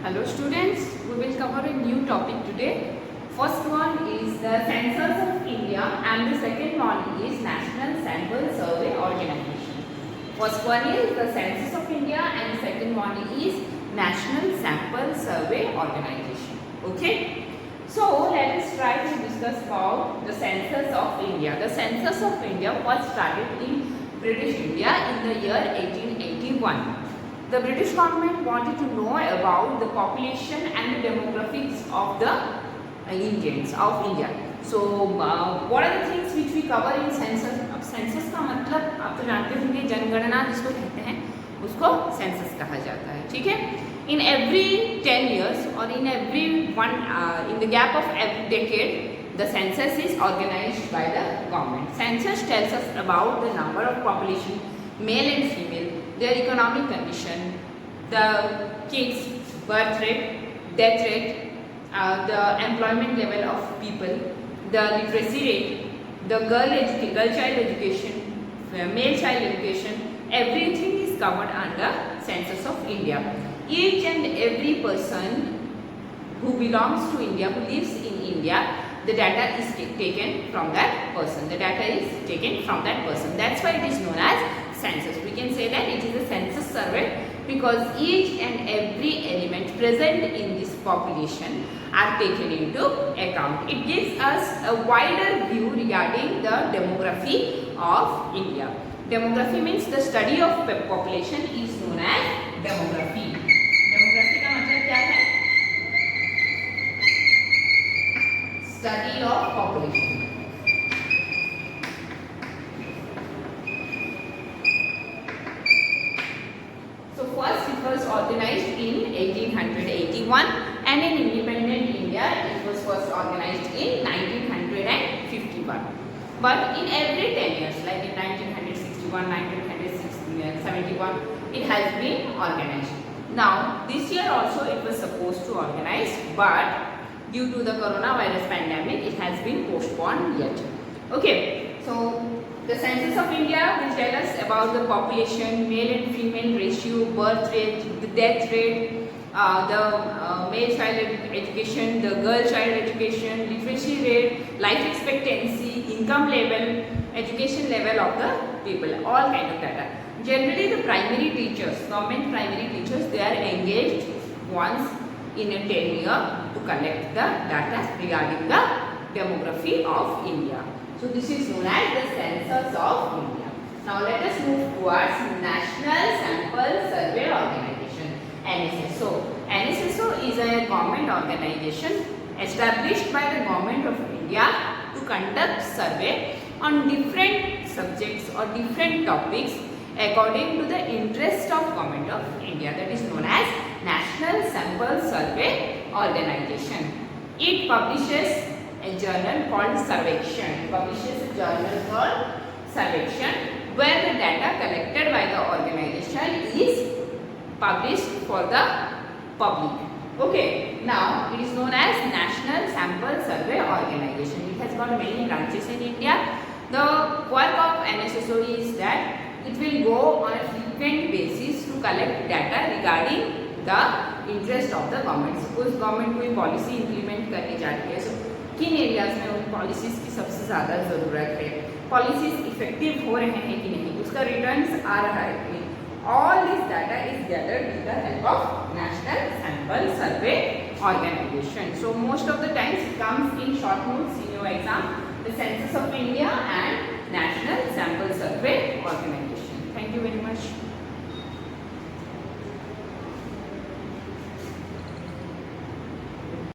Hello students, we will cover a new topic today. First one is the Census of India and the second one is National Sample Survey Organization. First one is the Census of India and the second one is National Sample Survey Organization. Okay. So let us try to discuss about the Census of India. The Census of India was started in British India in the year 1881. The British government wanted to know about the population and the demographics of the Indians of India. So what are the things which we cover in census? अब census का मतलब आप तो जानते होंगे, जनगणना जिसको कहते हैं उसको census कहा जाता है, ठीक है? In every 10 years or in every in the gap of every decade, the census is organized by the government. Census tells us about the number of population, male and female, their economic condition, the kids, birth rate, death rate, the employment level of people, the literacy rate, the girl child education, male child education, everything is covered under Census of India. Each and every person who belongs to India, who lives in India, the data is taken from that person. The data is taken from that person. That's why it is known as census. We can say that it is a census survey because each and every element present in this population are taken into account. It gives us a wider view regarding the demography of India. Demography means the study of population is known as demography. Demography का मतलब क्या है? Study of population. First, it was organized in 1881 and in independent India it was first organized in 1951. But in every 10 years, like in 1961, 1971, it has been organized. Now, this year also it was supposed to organize, but due to the coronavirus pandemic, it has been postponed yet. Okay, so the Census of India will tell us about the population, male and female ratio, birth rate, the death rate, the male child education, the girl child education, literacy rate, life expectancy, income level, education level of the people, all kind of data. Generally, the primary teachers, government primary teachers, they are engaged once in a 10-year to collect the data regarding the demography of India. So this is known as the Census of India. Now let us move towards National Sample Survey Organization, NSSO. NSSO is a government organization established by the Government of India to conduct survey on different subjects or different topics according to the interest of Government of India. That is known as National Sample Survey Organization. It publishes a journal called Survection. Publishes a journal called Survection where the data collected by the organization is published for the public. Okay, now it is known as National Sample Survey Organization. It has got many branches in India. The work of NSSO is that it will go on a frequent basis to collect data regarding the interest of the government. Suppose government कोई policy implement करने जा रही है, so किन areas में उन policies की सबसे ज़्यादा ज़रूरत है, पॉलिसीज़ इफेक्टिव हो रहे हैं कि नहीं, उसका रिटर्न्स आ रहा है कि नहीं. All this data is gathered with the help of National Sample Survey Organization. So most of the times it comes in short notes in your exam, the Census of India and National Sample Survey Organization. Thank you very much.